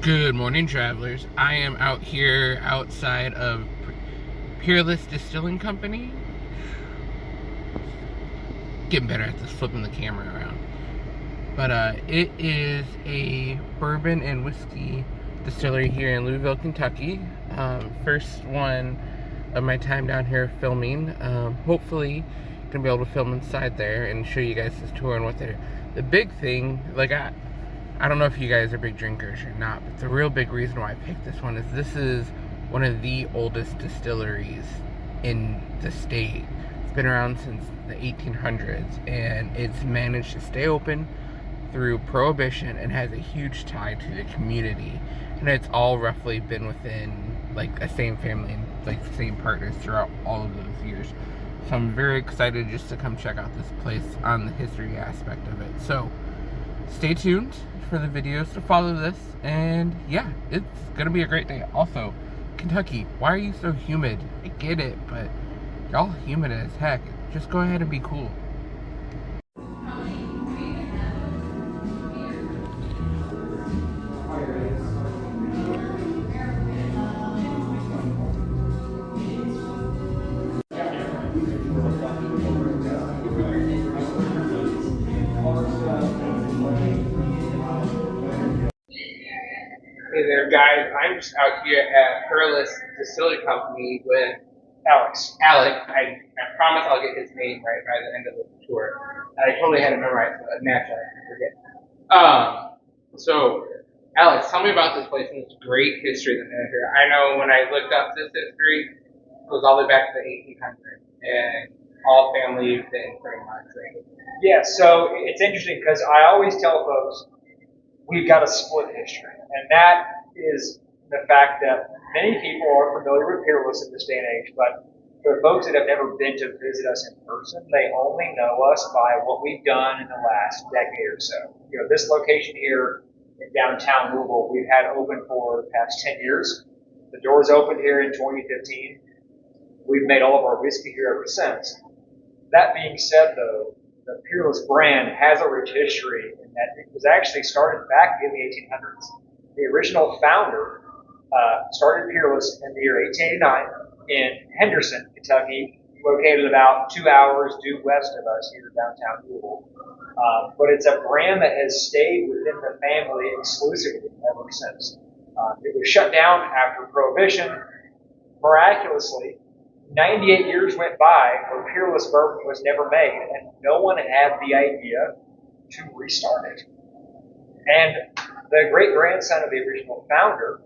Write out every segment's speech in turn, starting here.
Good morning, travelers. I am out here outside of Peerless Distilling Company. Getting better at this, flipping the camera around. But it is a bourbon and whiskey distillery here in Louisville, Kentucky. First one of my time down here filming. Hopefully, gonna be able to film inside there and show you guys this tour and what they're. The big thing, like I don't know if you guys are big drinkers or not, but the real big reason why I picked this one is this is one of the oldest distilleries in the state. It's been around since the 1800s, and it's managed to stay open through Prohibition and has a huge tie to the community. And it's all roughly been within like a same family and like the same partners throughout all of those years. So I'm very excited just to come check out this place on the history aspect of it. So stay tuned for the videos to follow this, and yeah, it's gonna be a great day. Also, Kentucky, why are you so humid? I get it, but y'all humid as heck. Just go ahead and be cool. Hey there, guys. I'm just out here at Peerless Distilling Company with Alec. I promise I'll get his name right by the end of the tour. I totally had it memorized, but naturally I forget. So, Alex, tell me about this place and its great history that they have here. I know when I looked up this history, it goes all the way back to the 1800s, and all family things pretty much. Right? Yeah, so it's interesting because I always tell folks we've got a split history, and that is the fact that many people are familiar with Peerless in this day and age, but for folks that have never been to visit us in person, they only know us by what we've done in the last decade or so. You know, this location here in downtown Louisville, we've had open for the past 10 years. The doors opened here in 2015. We've made all of our whiskey here ever since. That being said, though, the Peerless brand has a rich history in that it was actually started back in the 1800s. The original founder started Peerless in the year 1889 in Henderson, Kentucky, located about 2 hours due west of us here in downtown Louisville. But it's a brand that has stayed within the family exclusively ever since. It was shut down after Prohibition. Miraculously, 98 years went by where Peerless Bourbon was never made, and no one had the idea to restart it. And the great-grandson of the original founder,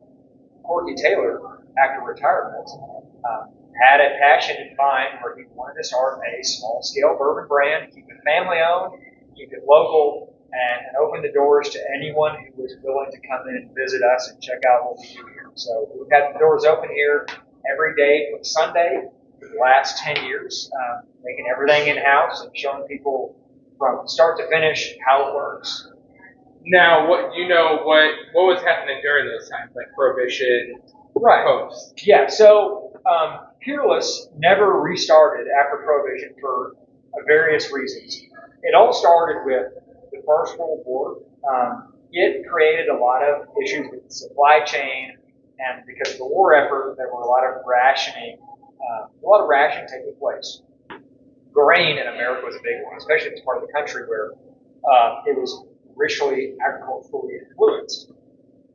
Corky Taylor, after retirement, had a passion in mind where he wanted to start a small-scale bourbon brand, keep it family-owned, keep it local, and open the doors to anyone who was willing to come in and visit us and check out what we do here. So we've had the doors open here every day from Sunday for the last 10 years, making everything in-house and showing people from start to finish how it works. Now, what was happening during those times, like Prohibition, Right. post? Yeah, so Peerless never restarted after Prohibition for various reasons. It all started with the First World War. It created a lot of issues with the supply chain, and because of the war effort, there were a lot of rationing taking place. Grain in America was a big one, especially in this part of the country where it was richly agriculturally influenced.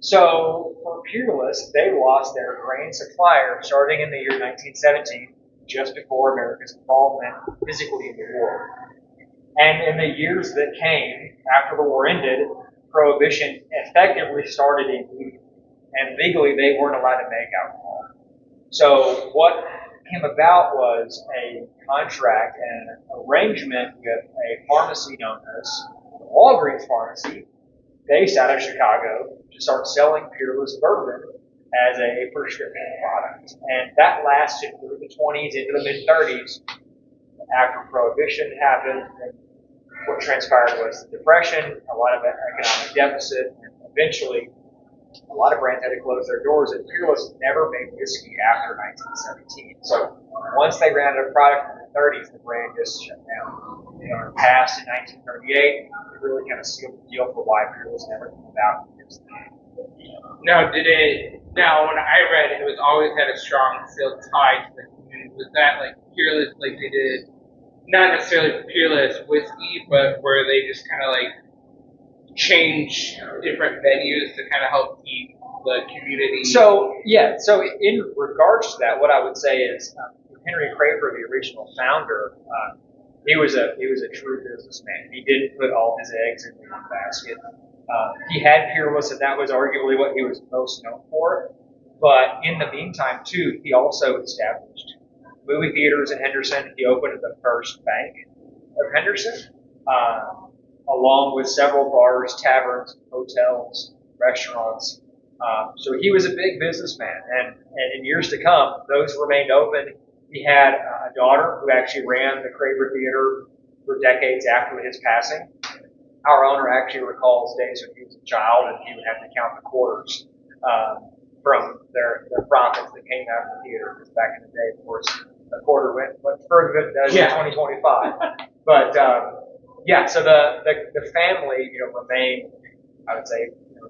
So for Peerless, they lost their grain supplier starting in the year 1917, just before America's involvement physically in the war. And in the years that came after the war ended, Prohibition effectively started illegally. And legally, they weren't allowed to make alcohol. So what came about was a contract and an arrangement with a pharmacy known as Walgreens Pharmacy, based out of Chicago, to start selling Peerless Bourbon as a prescription product. And that lasted through the 20s into the mid-30s. After Prohibition happened, and what transpired was the Depression, a lot of economic deficit, and eventually a lot of brands had to close their doors, and Peerless never made whiskey after 1917. So once they ran out of product in the 30s, the brand just shut down. And it passed in 1938. It really kind of sealed the deal for why Peerless never came about. Now, now when I read it, it was always had a strong still tie to the community. Was that like Peerless, like they did, not necessarily Peerless whiskey, but where they just kind of like change different venues to kind of help keep the community? So in regards to that, what I would say is Henry Craver, the original founder, he was a true businessman. He didn't put all his eggs in one basket. He had Peerless, and that was arguably what he was most known for. But in the meantime, too, he also established movie theaters in Henderson. He opened the first bank of Henderson, along with several bars, taverns, hotels, restaurants. So he was a big businessman, and in years to come, those remained open. He had a daughter who actually ran the Craver Theater for decades after his passing. Our owner actually recalls days when he was a child and he would have to count the quarters from their profits that came out of the theater. Because back in the day, of course, a quarter went further than it does in 2025. But so the family, remained, I would say,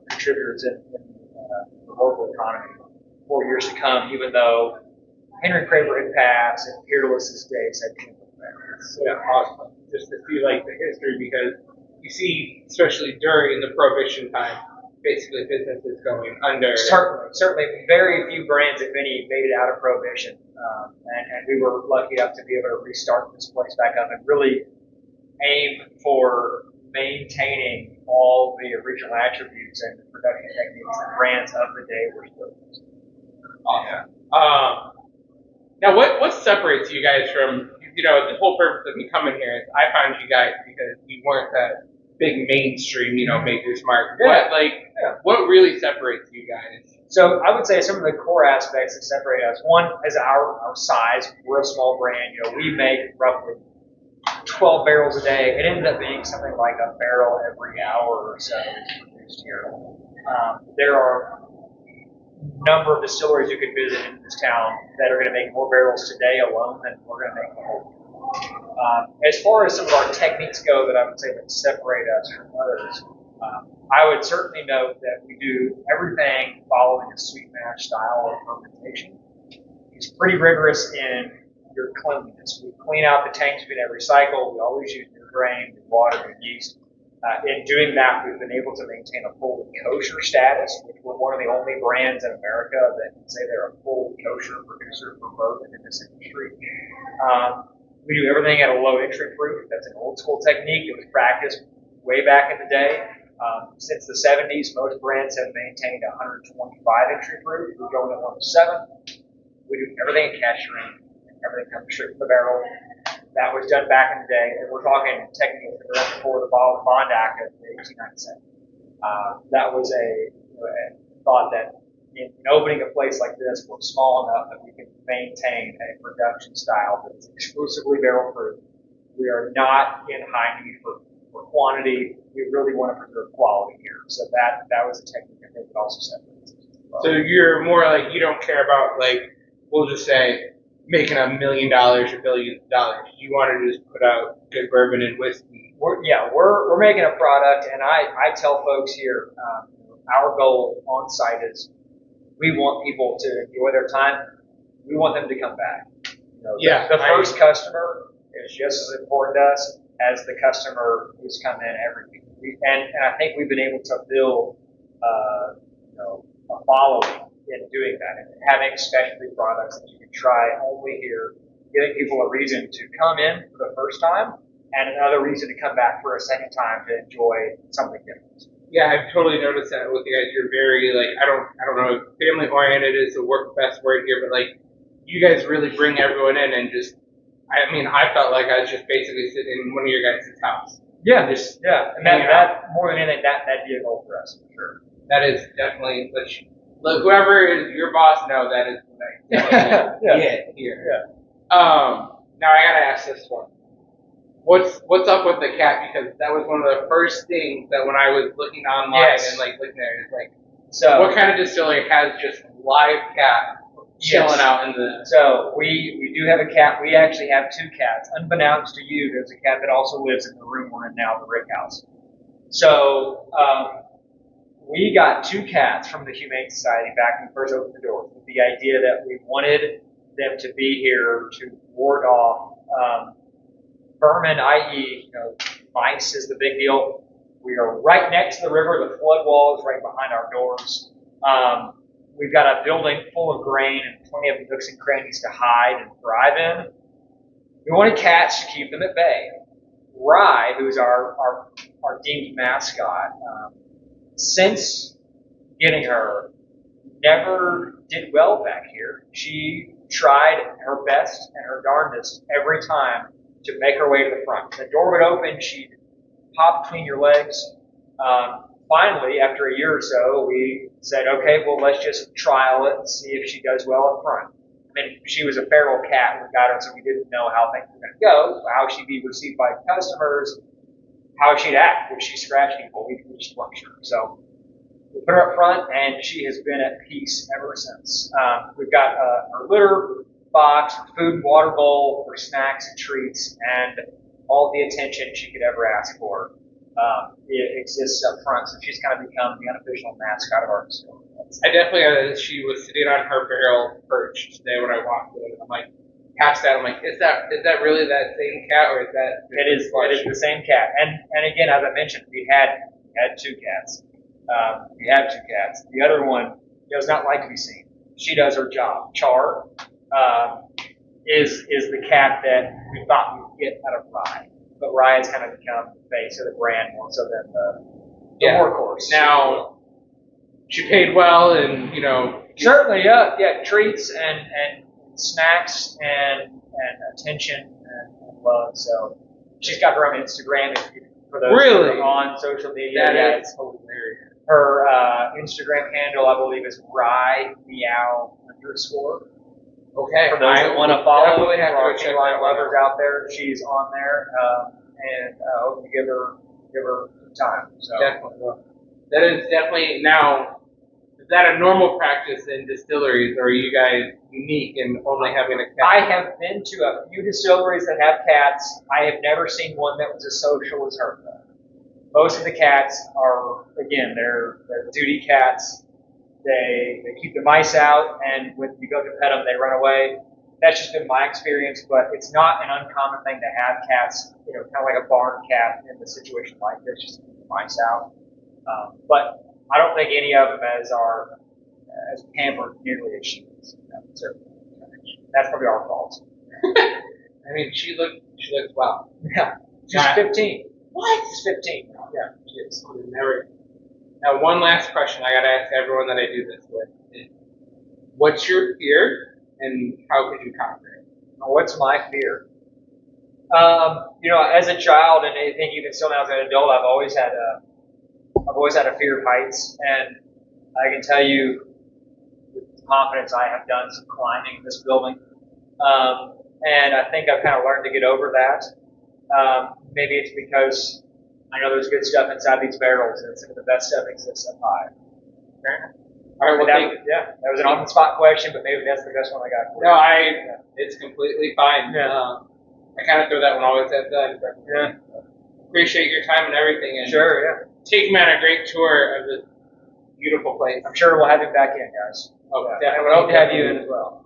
contributors in the local economy for years to come, even though Henry Craver had passed and Peerless's days had come. Yeah, awesome. Just to see like the history, because you see, especially during the Prohibition time, basically businesses going under. Certainly, very few brands, if any, made it out of Prohibition, and we were lucky enough to be able to restart this place back up and really aim for maintaining all the original attributes and the production techniques that brands of the day were still using. Awesome. Now, what separates you guys from, the whole purpose of me coming here is I found you guys because you weren't that big mainstream, Maker's Mark. What really separates you guys? So I would say some of the core aspects that separate us. One is our size. We're a small brand. We make roughly 12 barrels a day. It ends up being something like a barrel every hour or so is produced here. There are a number of distilleries you could visit in this town that are going to make more barrels today alone than we're going to make the whole year. As far as some of our techniques go that I would say that separate us from others, I would certainly note that we do everything following a sweet mash style of fermentation. It's pretty rigorous in your cleanliness. We clean out the tanks, we never recycle. We always use new grain, new water, new yeast. In doing that, we've been able to maintain a fully kosher status, which we're one of the only brands in America that can say they're a fully kosher producer for bourbon in this industry. We do everything at a low entry proof. That's an old school technique. It was practiced way back in the day. Since the 70s, most brands have maintained 125 entry proof. We're going at 107. We do everything in cashew, everything comes straight from the barrel. That was done back in the day, and we're talking techniques that were done before the Bond Act of 1897. That was a thought that in opening a place like this, we're small enough that we can maintain a production style that's exclusively barrel proof. We are not in high need for quantity. We really want to preserve quality here. So that was a technique I think that also separates us. So you're more like, you don't care about, like, we'll just say, making $1 million or billions of dollars. You want to just put out good bourbon and whiskey. We're making a product, and I tell folks here, our goal on site is we want people to enjoy their time. We want them to come back. The first customer is just as important to us as the customer who's come in every week. And I think we've been able to build a following in doing that, and having specialty products that you can try only here, giving people a reason to come in for the first time and another reason to come back for a second time to enjoy something different. Yeah, I've totally noticed that with you guys. You're very, like, I don't know if family oriented is the best word here, but like you guys really bring everyone in and just, I felt like I was just basically sitting in one of your guys' house. Yeah, and that more than anything, that'd be a goal for us for sure. That is definitely whoever is your boss, no, that is here. Yeah. Now I gotta ask this one. What's up with the cat? Because that was one of the first things that when I was looking online and like looking at it, it's like, so what kind of distillery has just live cat chilling out in the? So we do have a cat. We actually have two cats. Unbeknownst to you, there's a cat that also lives in the room we're in now, the Rick House. So we got 2 cats from the Humane Society back when we first opened the doors, with the idea that we wanted them to be here to ward off vermin, i.e., mice is the big deal. We are right next to the river. The flood wall is right behind our doors. We've got a building full of grain and plenty of nooks and crannies to hide and thrive in. We wanted cats to keep them at bay. Rye, who's our deemed mascot, since getting her, never did well back here. She tried her best and her darndest every time to make her way to the front. The door would open, she'd pop between your legs. Finally, after a year or so, we said, okay, well, let's just trial it and see if she does well up front. I mean, she was a feral cat when we got her, so we didn't know how things were going to go, how she'd be received by customers, how she'd act if she scratched people. We just weren't sure. So we put her up front, and she has been at peace ever since. We've got her litter box, her food and water bowl, her snacks and treats, and all the attention she could ever ask for. It exists up front, so she's kind of become the unofficial mascot of our store. I definitely, she was sitting on her barrel perch today when I walked in, and I'm like, past that, I'm like, is that really that same cat, or is that? It is the same cat. And again, as I mentioned, we had 2 cats. We have 2 cats. The other one does not like to be seen. She does her job. Char is the cat that we thought we'd get out of Rye. But Rye has kind of become the face of the brand more so than the workhorse. Now, she paid well, and certainly, yeah, treats and snacks and attention and love. So she's got her own Instagram. For those really who are on social media, that is hilarious. Her Instagram handle, I believe, is Rye Meow _ Okay. For those that want to follow, definitely have to check canine lovers out there, she's on there, and hope to give her some time. So. Definitely. That is definitely now. Is that a normal practice in distilleries, or are you guys unique in only having a cat? I have been to a few distilleries that have cats. I have never seen one that was as social as her. Most of the cats are, again, they're duty cats. They keep the mice out, and when you go to pet them, they run away. That's just been my experience, but it's not an uncommon thing to have cats, kind of like a barn cat in a situation like this, just to keep the mice out. But I don't think any of them are as pampered nearly as she is. That's probably our fault. I mean, she looks wow. Yeah, she's 15. What? She's 15. Yeah, she is. Never. Now, one last question I gotta ask everyone that I do this with is, what's your fear, and how could you conquer it? What's my fear? As a child, and I think even still now as an adult, I've always had a fear of heights, and I can tell you with confidence I have done some climbing in this building, and I think I've kind of learned to get over that. Maybe it's because I know there's good stuff inside these barrels, and some of the best stuff exists up high. Fair enough. All right, well, that was an on-the-spot question, but maybe that's the best one I got for you. No, it's completely fine. Yeah. I kind of throw that one always at the end. Yeah. Appreciate your time and everything. And sure, yeah. Take me on a great tour of this beautiful place. I'm sure we'll have you back in, guys. Oh, definitely. I would hope to have you in as well.